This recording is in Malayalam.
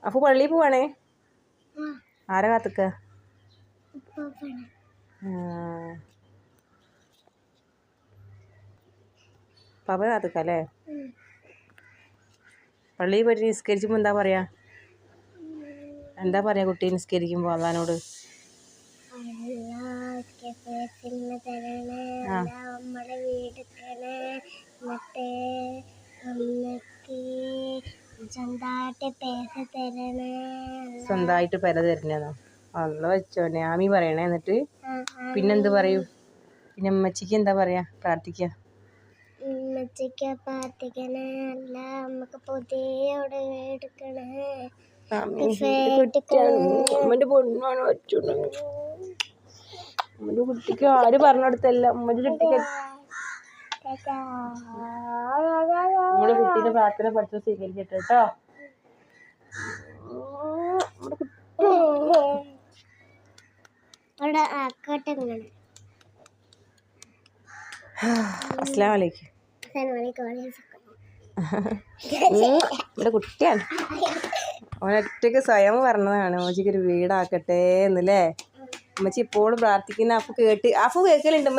അപ്പൊ പള്ളിയിൽ പോവാണേ. ആരെ കാത്തുക്ക? പപ്പ കാത്തുക്കല്ലേ? പള്ളിയിൽ പോയിട്ട് നിസ്കരിച്ചുമ്പോ എന്താ പറയാ? എന്താ പറയാ കുട്ടി നിസ്കരിക്കുമ്പോ അള്ളാനോട്? സ്വന്തമായിട്ട് പെര തരണേന്നോ? അള്ള വെച്ചോനെ ആമീ പറയണേ. എന്നിട്ട് പിന്നെന്ത് പറയൂ? പിന്നെ ഉമ്മച്ചിക്ക് എന്താ പറയാ? പ്രാർത്ഥിക്ക. ഉമ്മച്ചിക്ക് പ്രാർത്ഥിക്കണേ. അല്ല നമുക്ക് പുതിയ എടുക്കണേ. ഉമ്മന്റെ പൊണ്ണാണ് വെച്ചോണ്ട്. ഉമ്മന്റെ കുട്ടിക്ക് ആര് പറഞ്ഞെടുത്തല്ല. ഉമ്മന്റെ കുട്ടിക്ക് നമ്മുടെ കുട്ടീന്റെ പ്രാർത്ഥന പഠിച്ചു സ്വീകരിക്കട്ടെ കേട്ടോ. അസ്സലാമലൈക്കും. നമ്മുടെ കുട്ടിയാണ്. അവനൊറ്റയ്ക്ക് സ്വയം പറഞ്ഞതാണ് ഉമ്മച്ചിക്ക് ഒരു വീടാക്കട്ടെ എന്നല്ലേ. ഉമ്മച്ചി ഇപ്പോഴും പ്രാർത്ഥിക്കുന്ന അfu കേൾക്കലുണ്ട്.